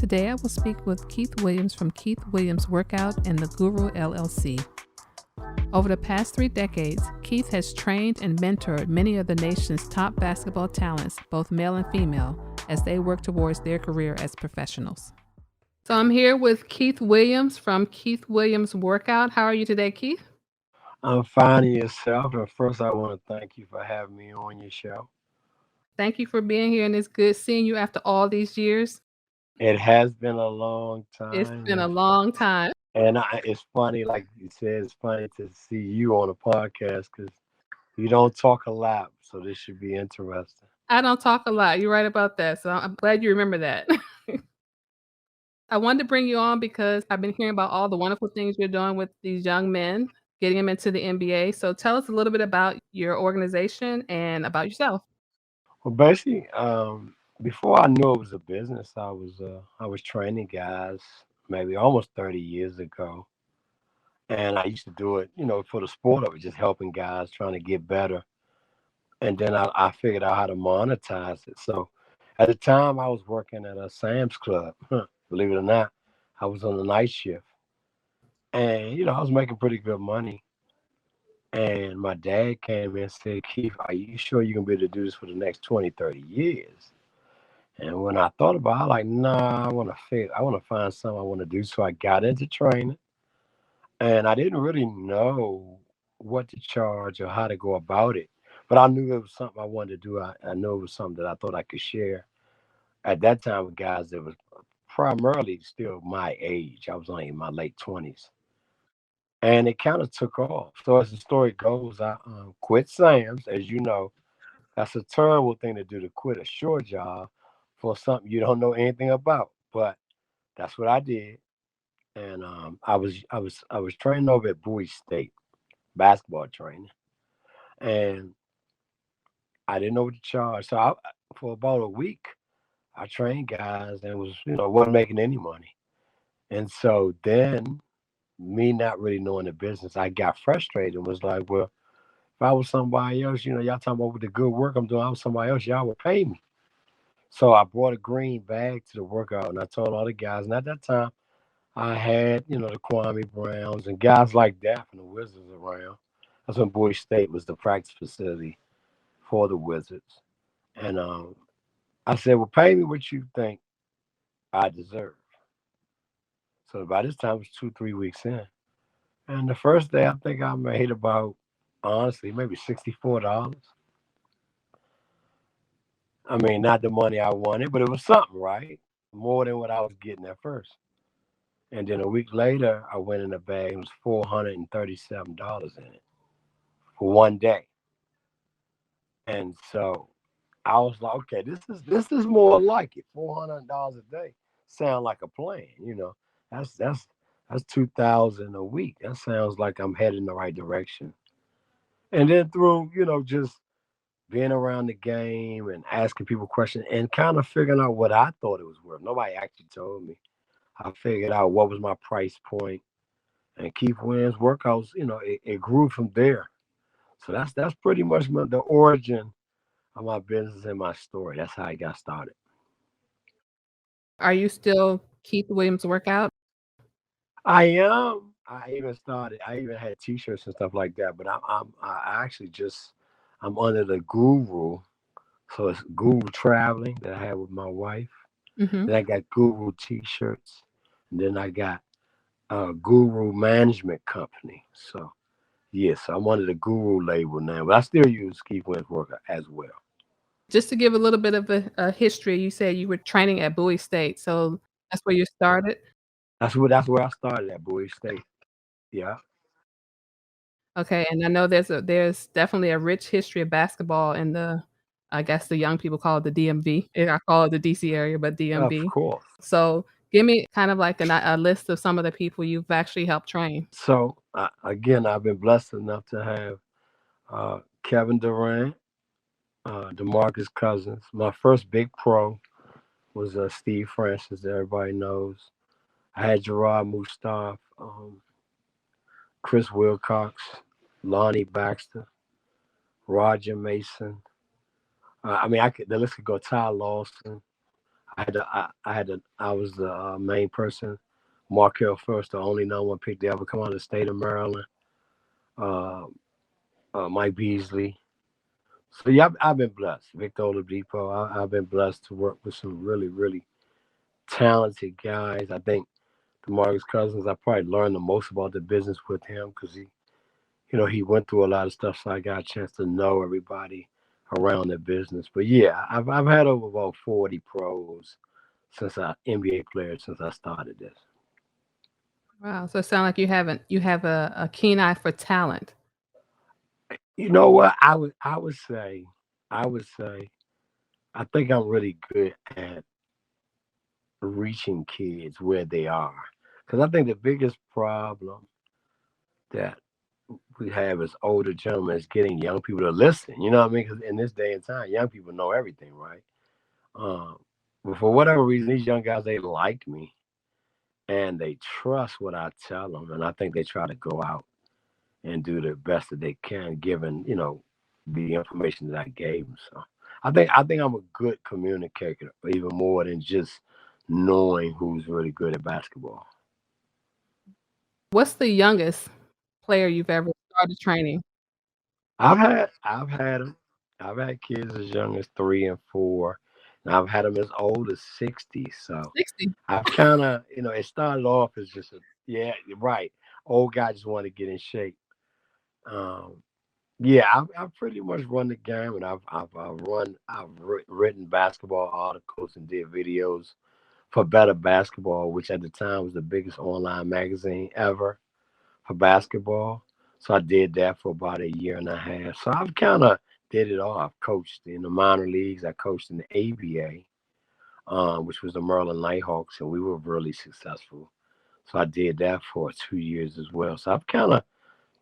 Today I will speak with Keith Williams from Keith Williams Workout and the Guru LLC. Over the past 3 decades, Keith has trained and mentored many of the nation's top basketball talents, both male and female, as they work towards their career as professionals. So I'm here with Keith Williams from Keith Williams Workout. How are you today, Keith? I'm finding yourself. And first, I want to thank you for having me on your show. Thank you for being here, and it's good seeing you after all these years. It has been a long It's time, been a long time. and it's funny, like you said, it's funny to see you on a podcast because you don't talk a lot, so this should be interesting. I don't talk a lot. You're right about that. So I'm glad you remember that. I wanted to bring you on because I've been hearing about all the wonderful things you're doing with these young men, getting them into the NBA. So tell us a little bit about your organization and about yourself. Well, basically, before I knew it was a business, I was training guys maybe almost 30 years ago, and I used to do it, for the sport of it, just helping guys trying to get better. And then I figured out how to monetize it. So at the time, I was working at a Sam's Club. Believe it or not, I was on the night shift, and I was making pretty good money. And my dad came in and said, "Keith, are you sure you're gonna be able to do this for the next 20, 30 years?" And when I thought about it, I was like, nah, I want to find something I want to do. So I got into training, and I didn't really know what to charge or how to go about it. But I knew it was something I wanted to do. I knew it was something that I thought I could share at that time with guys that was primarily still my age. I was only in my late 20s. And it kind of took off. So as the story goes, I quit Sam's. As you know, that's a terrible thing to do, to quit a short job for something you don't know anything about. But that's what I did. And I was training over at Bowie State, basketball training. And I didn't know what to charge. So for about a week, I trained guys and wasn't making any money. And so then, me not really knowing the business, I got frustrated and was like, well, if I was somebody else, y'all talking about the good work I'm doing, I was somebody else, y'all would pay me. So I brought a green bag to the workout and I told all the guys. And at that time, I had, the Kwame Browns and guys like that from the Wizards around. That's when Bowie State was the practice facility for the Wizards. And I said, well, pay me what you think I deserve. So by this time, it was 2, 3 weeks in. And the first day, I think I made about, honestly, maybe $64. I mean, not the money I wanted, but it was something, right? More than what I was getting at first. And then a week later, I went in the bag. It was $437 in it for one day. And so I was like, okay, this is more like it. $400 a day sound like a plan, That's 2,000 a week. That sounds like I'm heading in the right direction. And then through, just being around the game and asking people questions and kind of figuring out what I thought it was worth. Nobody actually told me. I figured out what was my price point and Keith Williams workouts, it grew from there. So that's pretty much the origin of my business and my story. That's how I got started. Are you still Keith Williams Workout? I am. I even had T-shirts and stuff like that. But I actually I'm under the Guru. So it's Guru Traveling that I have with my wife. Hmm. Then I got Guru T-shirts, and then I got Guru Management Company. So yes, I'm under the Guru label now, but I still use Keith Williams Worker as well. Just to give a little bit of a history, you said you were training at Bowie State. So that's where you started. That's where I started at Bowie State. Yeah. Okay, and I know there's definitely a rich history of basketball in I guess the young people call it the DMV. I call it the DC area, but Of DMV. course. So give me kind of like a list of some of the people you've actually helped train. So again, I've been blessed enough to have Kevin Durant, DeMarcus Cousins. My first big pro was Steve Francis, that everybody knows. I had Gerard Mustaf, Chris Wilcox, Lonnie Baxter, Roger Mason. I mean, the list could go. Ty Lawson. I was the main person. Markel first, the only number one pick to ever come out of the state of Maryland. Uh, Mike Beasley. So yeah, I've been blessed. Victor Oladipo. I've been blessed to work with some really, really talented guys. I think DeMarcus Cousins. I probably learned the most about the business with him because he went through a lot of stuff, so I got a chance to know everybody around the business. But yeah, I've had over about 40 pros since I NBA players since I started this. Wow. So it sounds like you have a keen eye for talent. You know what? I would say I think I'm really good at reaching kids where they are. Because I think the biggest problem that we have as older gentlemen is getting young people to listen. You know what I mean? Because in this day and time, young people know everything, right? Um, but for whatever reason, these young guys, they like me and they trust what I tell them. And I think they try to go out and do the best that they can, given, the information that I gave them. So I think I'm a good communicator, even more than just knowing who's really good at basketball. What's the youngest player you've ever started training? I've had them. I've had kids as young as 3 and 4, and I've had them as old as 60. So 60. I've kind of, it started off as just yeah, you're right. Old guy just want to get in shape. Um, yeah, I've pretty much run the gamut. I've written basketball articles and did videos for Better Basketball, which at the time was the biggest online magazine ever for basketball. So I did that for about a year and a half. So I've kind of did it all. I've coached in the minor leagues. I coached in the ABA, which was the Maryland Nighthawks, and we were really successful. So I did that for 2 years as well. So I've kind of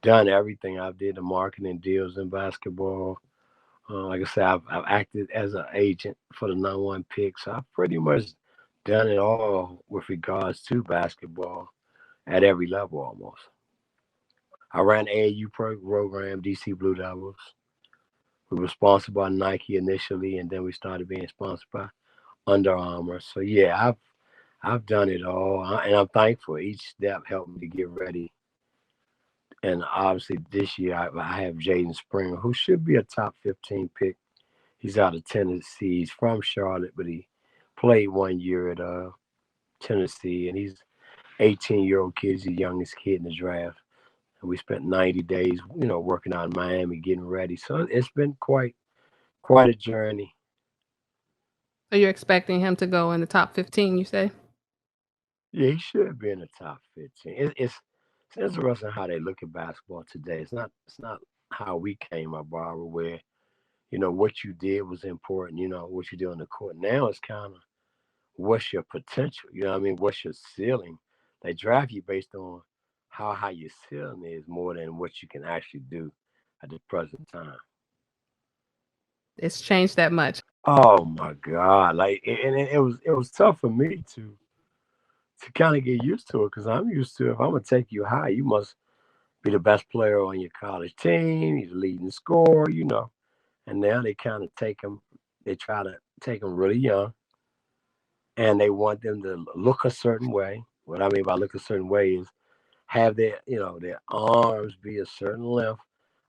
done everything. I've did the marketing deals in basketball. Like I said, I've acted as an agent for the number one pick. So I've pretty much done it all with regards to basketball at every level almost. I ran AAU program, DC Blue Devils. We were sponsored by Nike initially, and then we started being sponsored by Under Armour. So yeah, I've done it all, and I'm thankful. Each step helped me to get ready. And obviously, this year I have Jaden Springer, who should be a top 15 pick. He's out of Tennessee. He's from Charlotte, but he played 1 year at Tennessee, and he's 18-year-old kid. He's the youngest kid in the draft. And we spent 90 days, working out in Miami, getting ready. So it's been quite a journey. So you're expecting him to go in the top 15, you say? Yeah, he should be in the top 15. It's interesting how they look at basketball today. It's not how we came up, Barbara, where what you did was important. What you did on the court. Now it's kind of what's your potential. You know what I mean? What's your ceiling? They draft you based on how high your ceiling is more than what you can actually do at the present time. It's changed that much. Oh my God! Like, and it was tough for me to kind of get used to it because I'm used to if I'm gonna take you high, you must be the best player on your college team. You're the leading scorer. And now they kind of take them. They try to take them really young, and they want them to look a certain way. What I mean by look a certain way is have their arms be a certain length,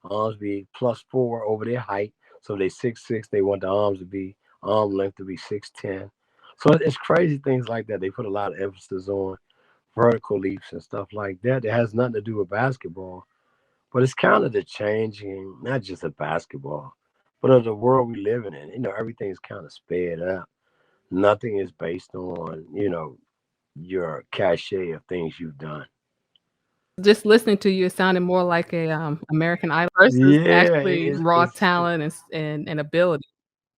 arms be +4 over their height. So they 6'6", they want the arms to be arm length to be 6'10". So it's crazy things like that. They put a lot of emphasis on vertical leaps and stuff like that. That has nothing to do with basketball, but it's kind of the changing, not just of basketball, but of the world we live in. Everything's kind of sped up. Nothing is based on your cachet of things you've done. Just listening to you, it sounded more like a, American Idol versus Yeah, actually raw talent and ability.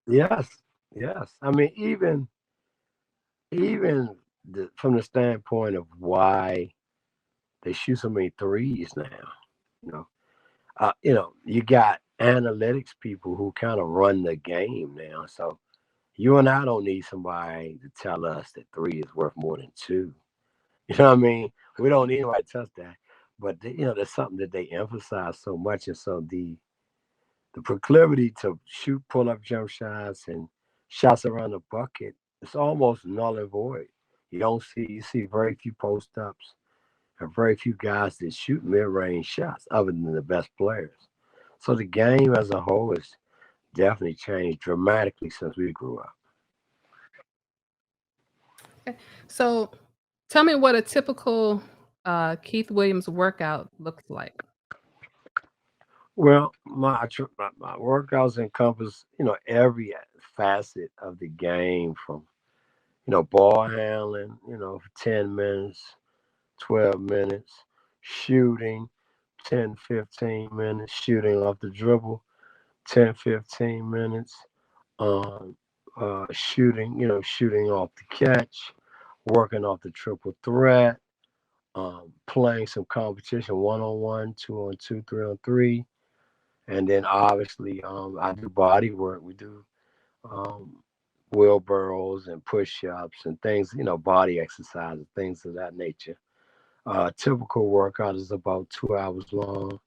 yes, yes. I mean, even from the standpoint of why they shoot so many threes now, you know, you got analytics people who kind of run the game now. So you and I don't need somebody to tell us that three is worth more than two. You know what I mean? We don't need anybody to tell us that. But there's something that they emphasize so much, and so the proclivity to shoot pull up jump shots and shots around the bucket it's almost null and void. You see very few post ups and very few guys that shoot mid range shots other than the best players. So the game as a whole has definitely changed dramatically since we grew up. Okay. So tell me what a typical Keith Williams workout looks like. Well, my workouts encompass, every facet of the game from, ball handling, for 10 minutes, 12 minutes, shooting, 10, 15 minutes, shooting off the dribble, 10, 15 minutes, um, shooting, shooting off the catch, working off the triple threat, playing some competition 1-on-1, 2-on-2, 3-on-3. And then obviously, I do body work. We do um, wheelbarrows and push-ups and things, body exercises, things of that nature. Typical workout is about 2 hours long.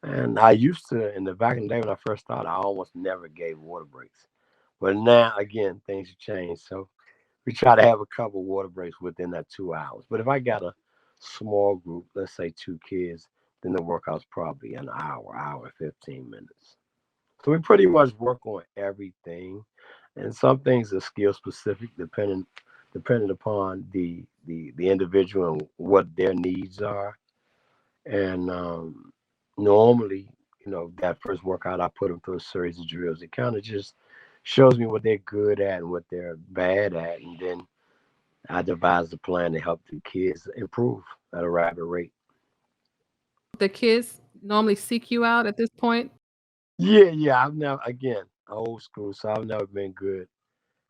And I used to, in the back in the day when I first started, I almost never gave water breaks. But now, again, things have changed. So we try to have a couple water breaks within that 2 hours. But if I got a small group, let's say two kids, then the workout's probably an hour and 15 minutes. So we pretty much work on everything, and some things are skill specific, depending upon the individual and what their needs are. And normally, that first workout, I put them through a series of drills. It kind of just shows me what they're good at and what they're bad at, and then I devise a plan to help the kids improve at a rapid rate. The kids normally seek you out at this point. Yeah, yeah. I've never, again, old school, so I've never been good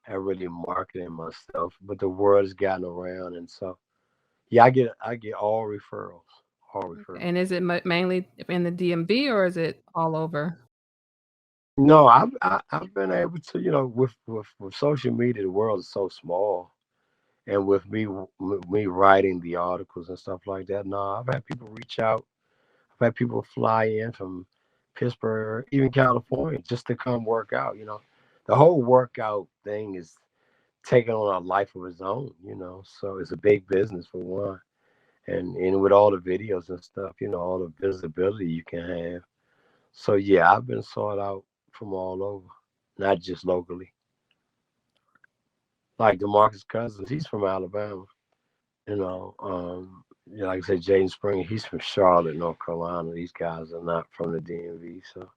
at really marketing myself, but the word has gotten around, and so yeah, I get all referrals, all Okay. referrals. And is it mainly in the DMV or is it all over? No, I've been able to, with social media, the world is so small, and with me writing the articles and stuff like that. No, I've had people reach out. I've had people fly in from Pittsburgh, even California, just to come work out. The whole workout thing is taking on a life of its own. So it's a big business for one, and with all the videos and stuff, all the visibility you can have. So yeah, I've been sought out from all over, not just locally. Like DeMarcus Cousins, he's from Alabama. Like I said, Jaden Springer, he's from Charlotte, North Carolina. These guys are not from the DMV, so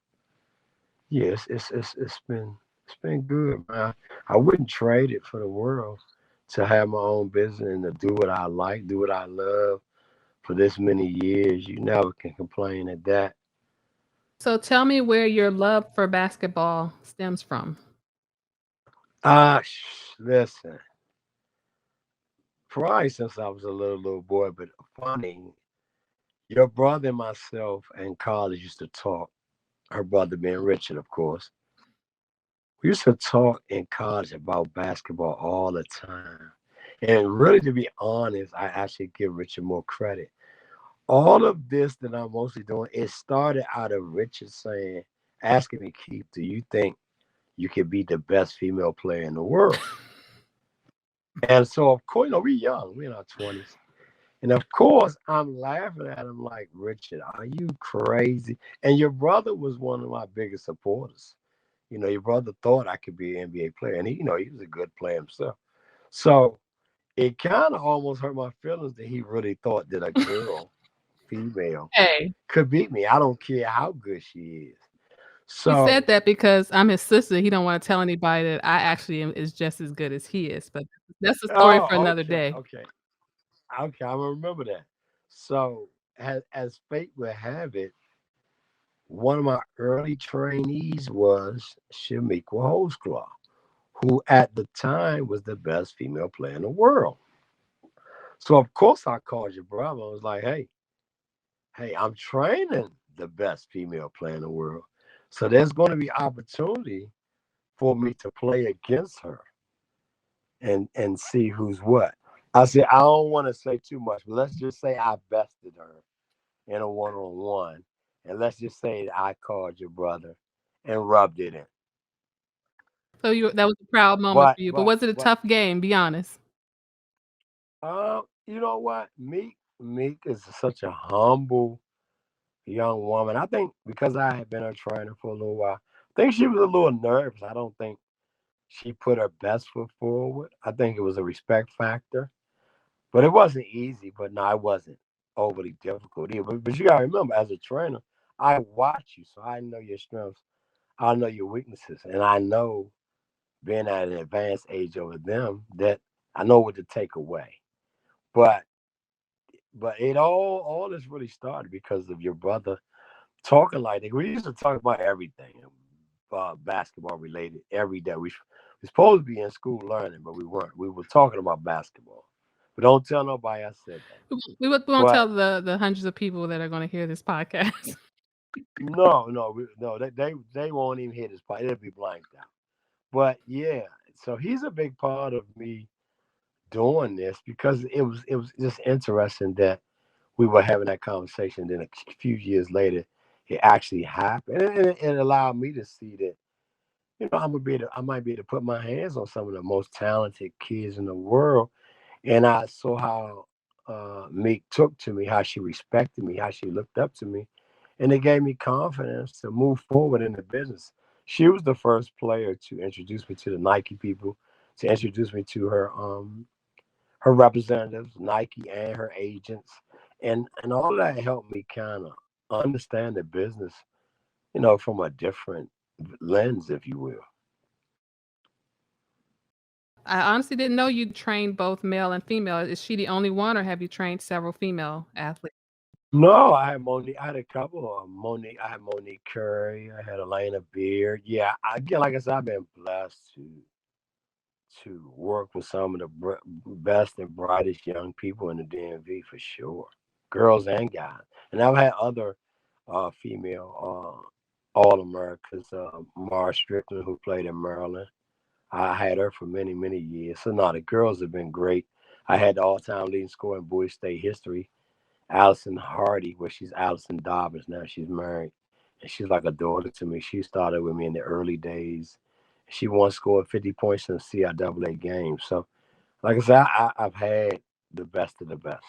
yeah, it's been good, man. I wouldn't trade it for the world to have my own business and to do what I like, do what I love for this many years. You never can complain at that. So tell me where your love for basketball stems from. Listen, probably since I was a little boy, but funny, your brother and myself in college used to talk. Her brother being Richard, of course. We used to talk in college about basketball all the time. And really, to be honest, I actually give Richard more credit. All of this that I'm mostly doing, it started out of Richard saying, asking me, Keith, do you think you could be the best female player in the world? And so, of course, we young, we in our 20s. And of course, I'm laughing at him like, Richard, are you crazy? And your brother was one of my biggest supporters. Your brother thought I could be an NBA player, and he was a good player himself. So it kind of almost hurt my feelings that he really thought that a girl, female, Hey, could beat me. I don't care how good she is. he So, said that because I'm his sister. He don't want to tell anybody that I actually am is just as good as he is. But that's a story for oh, another okay, day. okay, okay. I'm gonna remember that. So, as fate would have it, one of my early trainees was Shamika Holsclaw, who at the time was the best female player in the world. So of course I called your brother. I was like, hey, I'm training the best female player in the world. So there's going to be opportunity for me to play against her and see who's what. I said, I don't want to say too much, but let's just say I bested her in a one-on-one. And let's just say that I called your brother and rubbed it in. So you that was a proud moment But for you, but but was it a but tough game? Be honest. you know what? Meek is such a humble young woman. I think because I had been her trainer for a little while, I think she was a little nervous. I don't think she put her best foot forward. I think it was a respect factor. But it wasn't easy, but no, it wasn't overly difficult either. But you gotta remember, as a trainer, I watch you, so I know your strengths, I know your weaknesses, and I know being at an advanced age over them that I know what to take away. But it all this really started because of your brother talking like that. We used to talk about everything, basketball related every day. We supposed to be in school learning, but we weren't. We were talking about basketball. But don't tell nobody I said that. We won't But tell the hundreds of people that are gonna hear this podcast. no, they won't even hit his part. It'll be blanked out. But yeah, so he's a big part of me doing this because it was just interesting that we were having that conversation. Then a few years later, it actually happened, and it allowed me to see that I might be able to put my hands on some of the most talented kids in the world, and I saw how Meek took to me, how she respected me, how she looked up to me, and it gave me confidence to move forward in the business. She was the first player to introduce me to the Nike people, to introduce me to her representatives, Nike and her agents, and all of that helped me kind of understand the business, from a different lens, if you will. I honestly didn't know you trained both male and female. Is she the only one, or have you trained several female athletes? No, I had Monique. I had a couple of Monique. I had Monique Curry. I had Elena Beard. Yeah, again, like I said, I've been blessed to work with some of the best and brightest young people in the DMV for sure, girls and guys. And I've had other female All Americas. Mara Strickland, who played in Maryland. I had her for many, many years. So no, the girls have been great. I had the all-time leading scorer in Bowie State history, Allison Hardy, where she's Allison Dobbins now. She's married, and she's like a daughter to me. She started with me in the early days. She once scored 50 points in a CIAA game. So, like I said, I've had the best of the best.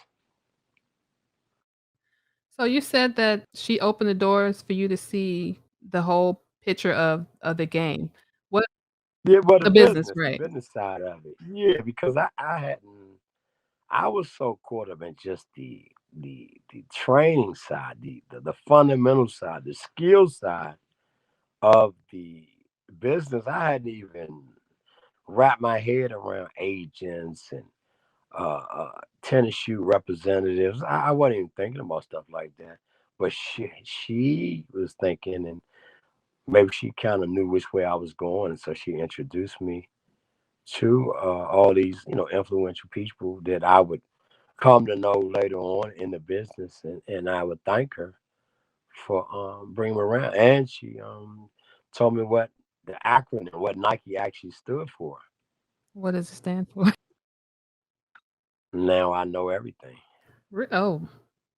So you said that she opened the doors for you to see the whole picture of the game. What Yeah, but the business, the right? business side of it. Yeah, because I hadn't. I was so caught up in just the training side, the fundamental side, the skill side of the business. I hadn't even wrapped my head around agents and tennis shoe representatives. I wasn't even thinking about stuff like that. But she was thinking, and maybe she kind of knew which way I was going, and so she introduced me to all these influential people that I would come to know later on in the business, and I would thank her for bringing me around. And she told me what the acronym, what Nike actually stood for. What does it stand for? Now I know everything. Oh,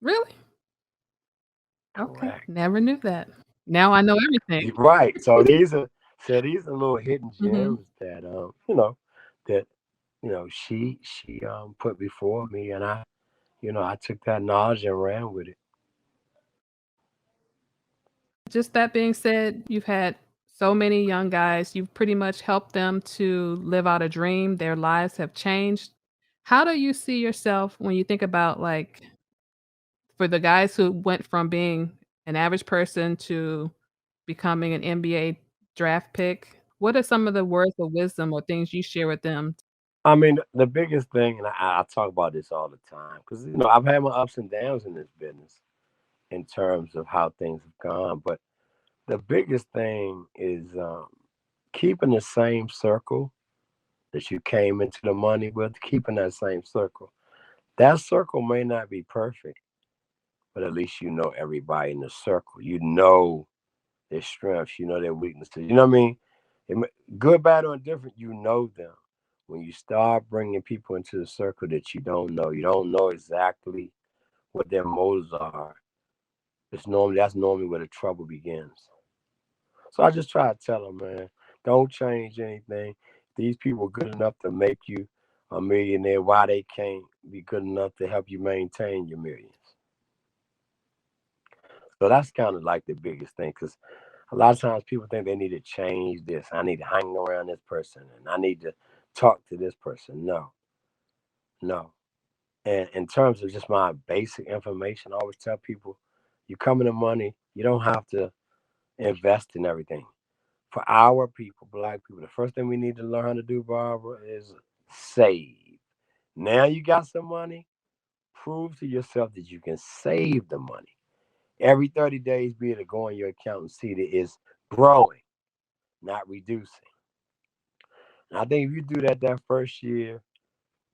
really? Okay, Correct. never knew that. Now I know everything. You're right. So these are little hidden Mhm. gems that that she put before me, and I took that knowledge and ran with it. Just that being said, you've had so many young guys, you've pretty much helped them to live out a dream, their lives have changed. How do you see yourself when you think about, like, for the guys who went from being an average person to becoming an NBA draft pick, what are some of the words of wisdom or things you share with them? I mean, the biggest thing, and I talk about this all the time, because I've had my ups and downs in this business in terms of how things have gone. But the biggest thing is keeping the same circle that you came into the money with, keeping that same circle. That circle may not be perfect, but at least you know everybody in the circle. You know their strengths, you know their weaknesses. You know what I mean? Good, bad, or indifferent, you know them. When you start bringing people into the circle that you don't know exactly what their motives are. That's normally where the trouble begins. So I just try to tell them, man, Don't change anything. These people are good enough to make you a millionaire. Why they can't be good enough to help you maintain your millions? So that's kind of like the biggest thing, because a lot of times people think they need to change this. I need to hang around this person, and I need to talk to this person. No, no. And in terms of just my basic information, I always tell people, you come into money, you don't have to invest in everything. For our people, black people, the first thing we need to learn how to do, Barbara, is save. Now you got some money, prove to yourself that you can save the money. Every 30 days, be able to go on your account and see that it's growing, not reducing. And I think if you do that first year,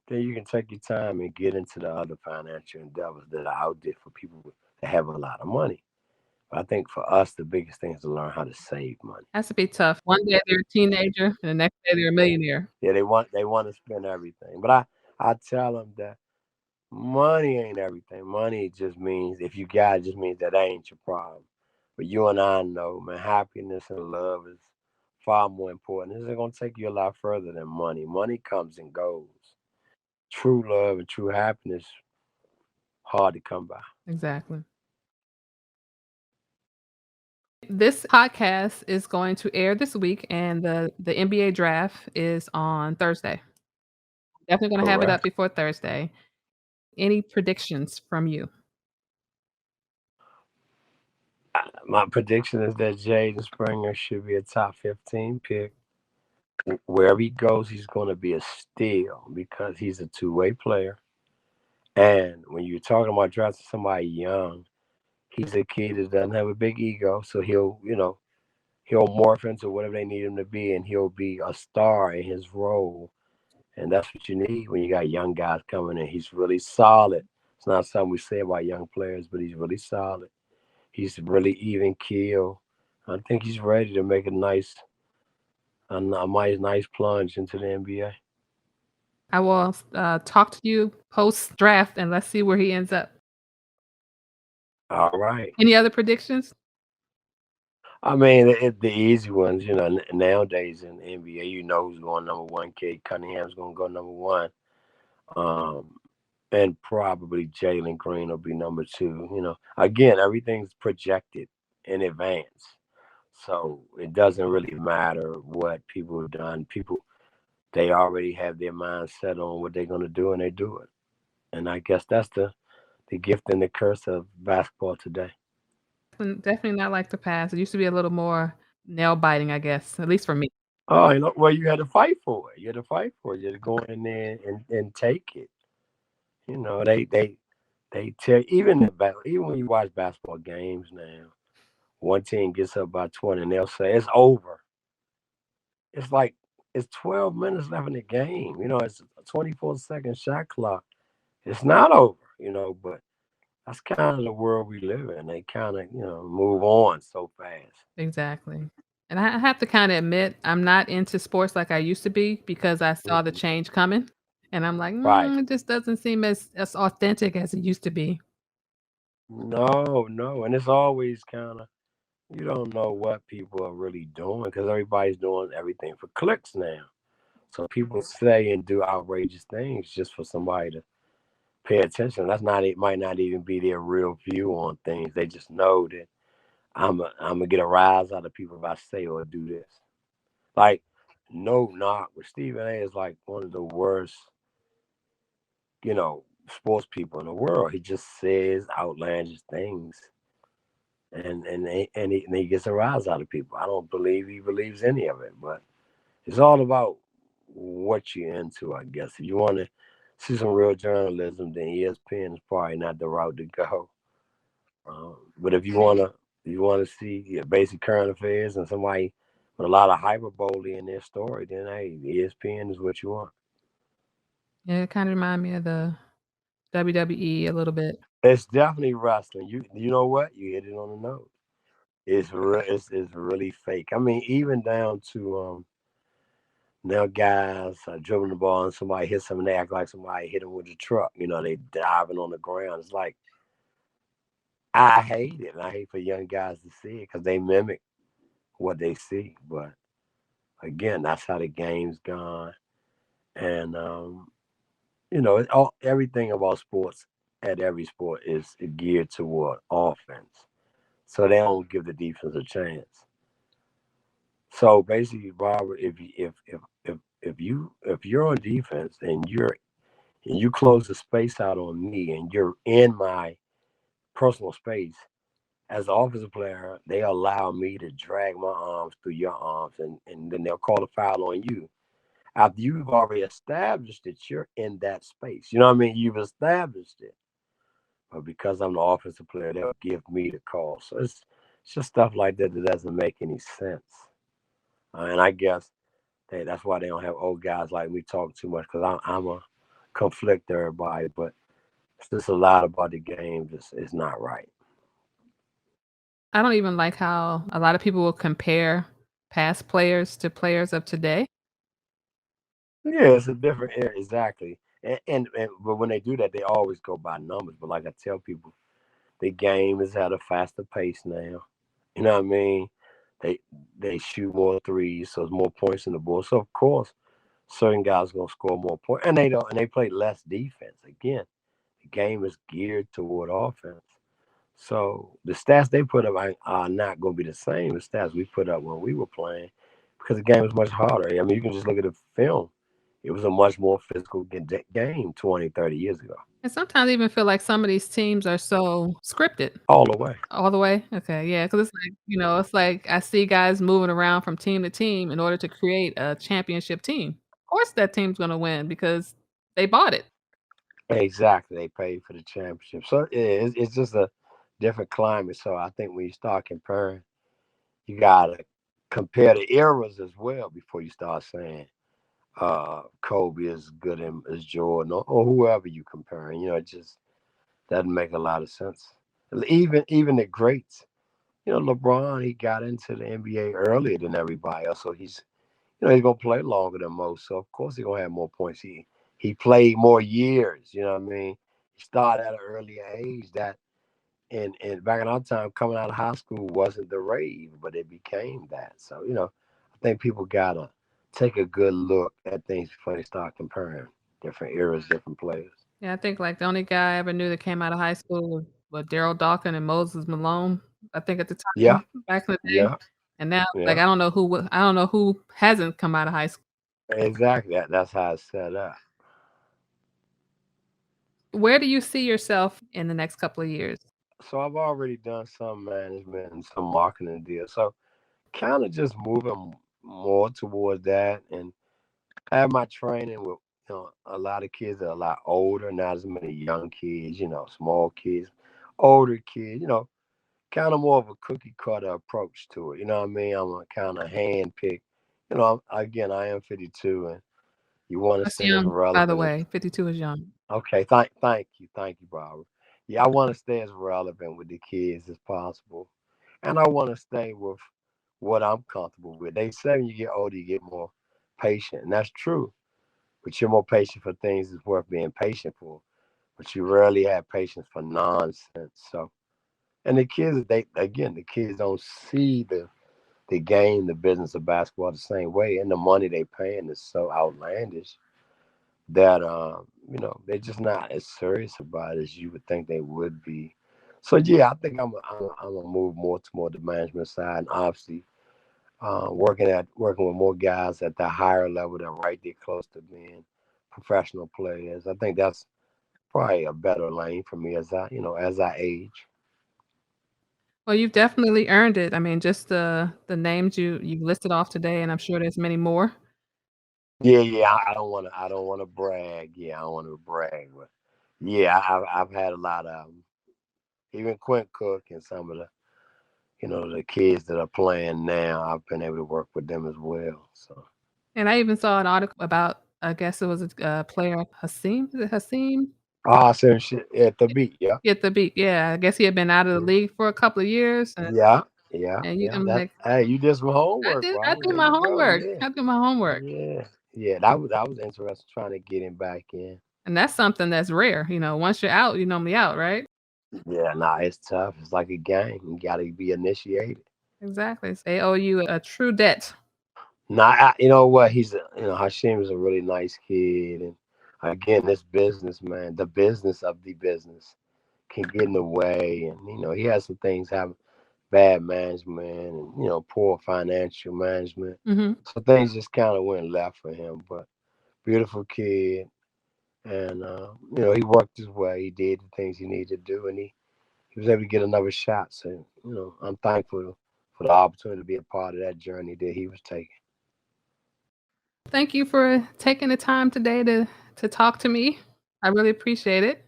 then you can take your time and get into the other financial endeavors that are out there for people that have a lot of money. But I think for us, the biggest thing is to learn how to save money. Has to be tough. One day they're a teenager, and the next day they're a millionaire. Yeah, they want to spend everything, but I tell them that money ain't everything. Money just means, if you got it, just means that ain't your problem. But you and I know, man, happiness and love is far more important. This is gonna take you a lot further than money. Money comes and goes. True love and true happiness, hard to come by. Exactly. This podcast is going to air this week, and the NBA draft is on Thursday. Definitely gonna have it up Correct. before Thursday. Any predictions from you? My prediction is that Jaden Springer should be a top 15 pick. Wherever he goes, he's going to be a steal because he's a two-way player. And when you're talking about drafting somebody young, he's a kid that doesn't have a big ego, so he'll morph into whatever they need him to be, and he'll be a star in his role. And that's what you need when you got young guys coming in. He's really solid. It's not something we say about young players, but he's really solid. He's really even keel. I think he's ready to make a nice plunge into the NBA. I will talk to you post draft, and let's see where he ends up. All right. Any other predictions? I mean, the easy ones, nowadays in the NBA, you know who's going number one. Kate Cunningham's going to go number one. Um, and probably Jalen Green will be number two. Again, everything's projected in advance. So it doesn't really matter what people have done. People, they already have their mind set on what they're going to do, and they do it. And I guess that's the gift and the curse of basketball today. Definitely not like the past. It used to be a little more nail biting, I guess, at least for me. Oh, well, you had to fight for it. You had to fight for it. You had to go in there and take it. They tell, even when you watch basketball games now, one team gets up by 20 and they'll say it's over. It's like it's 12 minutes left in the game. It's a 24-second shot clock. It's not over. But that's kind of the world we live in. They kind of move on so fast. Exactly. And I have to kinda admit, I'm not into sports like I used to be because I saw the Mhm. change coming, and I'm like, Right. It just doesn't seem as authentic as it used to be." No, no, and it's always kind of, you don't know what people are really doing because everybody's doing everything for clicks now. So people say and do outrageous things just for somebody to pay attention. That's not, it might not even be their real view on things. They just know that I'm gonna get a rise out of people if I say or do this. Like, no knock, but Stephen A is like one of the worst, sports people in the world. He just says outlandish things, and he gets a rise out of people. I don't believe he believes any of it, but it's all about what you're into, I guess. If you want to see some real journalism, then ESPN is probably not the route to go. But if you want to see, basic current affairs and somebody with a lot of hyperbole in their story, then hey, ESPN is what you want. Yeah, it kinda remind me of the WWE a little bit. It's definitely wrestling. You know what? You hit it on the nose. It's really fake. I mean, even down to now guys are dribbling the ball and somebody hits them and they act like somebody hit them with a truck. They diving on the ground. It's like, I hate it. And I hate for young guys to see it because they mimic what they see. But Again, that's how the game's gone. And you know, everything about sports at every sport is geared toward offense. So they don't give the defense a chance. So basically, Robert, if you're on defense and you close the space out on me and you're in my personal space as an offensive player, they allow me to drag my arms through your arms and then they'll call a foul on you. After you've already established that you're in that space. You know what I mean? You've established it. But because I'm the offensive player, they'll give me the call. So it's just stuff like that that doesn't make any sense. And I guess that's why they don't have old guys like me talking too much because I'm a conflict everybody. But it's just a lot about the game just is not right. I don't even like how a lot of people will compare past players to players of today. Yeah, it's a different area exactly. And but when they do that, they always go by numbers. But like I tell people, the game is at a faster pace now. You know what I mean? They they shoot more threes, so there's more points in the board. So of course, certain guys gonna score more points, and they don't, and they play less defense. Again, the game is geared toward offense. So the stats they put up are not gonna be the same as stats we put up when we were playing, because the game is much harder. I mean, you can just look at the film. It was a much more physical game 20, 30 years ago, And sometimes I even feel like some of these teams are so scripted. all the way. All the way? Okay, yeah, because it's like, it's like I see guys moving around from team to team in order to create a championship team. Of course, that team's gonna win because they bought it. Exactly, they paid for the championship. So yeah, it's just a different climate. So I think when you start comparing, you gotta compare the eras as well before you start saying Kobe is good as Jordan or whoever you comparing. You know, it just doesn't make a lot of sense. Even the greats, you know, LeBron, he got into the NBA earlier than everybody else, so he's gonna play longer than most. So of course he's gonna have more points. He played more years. You know what I mean? He started at an earlier age. That and back in our time, coming out of high school wasn't the rave, but it became that. So I think people gotta take a good look at things before they start comparing different eras, different players. Yeah, I think, like, the only guy I ever knew that came out of high school was Daryl Dawkins and Moses Malone, I think at the Yeah, time back in the day, yeah, and now, like, yeah. I don't know who hasn't come out of high school. Exactly. That's how it's set up. Where do you see yourself in the next couple of years? So I've already done some management and some marketing deals. So kind of just moving more towards that and have my training with a lot of kids that are a lot older, not as many young kids, small kids, older kids, kind of more of a cookie cutter approach to it. You know what I mean? I'm a kind of hand pick. Again, I am 52 and you want to That's stay as young, by the relevant as way, 52 is young. okay, thank you, Barbara. Yeah, I want to stay as relevant with the kids as possible, and I want to stay with what I'm comfortable with. They say when you get older, you get more patient, and that's true. But you're more patient for things that's worth being patient for. But you rarely have patience for nonsense. So, and the kids, the kids don't see the game, the business of basketball the same way, and the money they paying is so outlandish that they're just not as serious about it as you would think they would be. So yeah, I think I'm gonna move more toward the management side, and obviously working with more guys at the higher level that right there close to being professional players. I think that's probably a better lane for me as I age. Well, you've definitely earned it. I mean, just the names you've listed off today, and I'm sure there's many more. Yeah, yeah. I don't wanna brag. Yeah, I don't want to brag, but yeah, I've had a lot of 'em. Even Quint Cook and some of the kids that are playing now, I've been able to work with them as well. So, And I even saw an article about, I guess it was a player, Hasim, is it Hasim? awesome shit at the beat. Yeah, Get the beat, yeah, I guess he had been out of the yeah, league for a couple of years, yeah, yeah, and you yeah. I'm That like, hey, you did some homework, I bro. do There my you go. homework, Yeah, I do my homework, yeah, yeah. That was interesting trying to get him back in. and that's something that's rare, once you're out, you're normally out, right? Yeah, nah, it's tough. It's like a game. You got to be initiated. Exactly, they owe you a true debt. Nah, you know what? Hashim is a really nice kid, and again, this business, man, the business of the business can get in the way, and he has some things have bad management and poor financial management, Mhm. so things just kind of went left for him. But beautiful kid, and he worked his way, he did the things he needed to do, and he was able to get another shot. So I'm thankful for the opportunity to be a part of that journey that he was taking. Thank you for taking the time today to talk to me. I really appreciate it.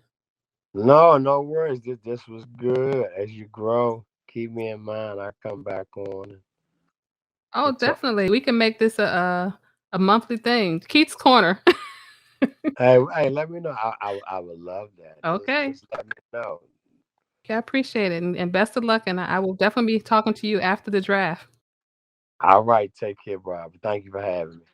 No, no worries. This was good. As you grow, keep me in mind. I come back on and Oh, we'll talk. definitely. We can make this a monthly thing. Keith's Corner. Hey, let me know. I would love that. Okay. Just let me know. Okay, I appreciate it, and best of luck, and I will definitely be talking to you after the draft. All right, take care, Bob. Thank you for having me.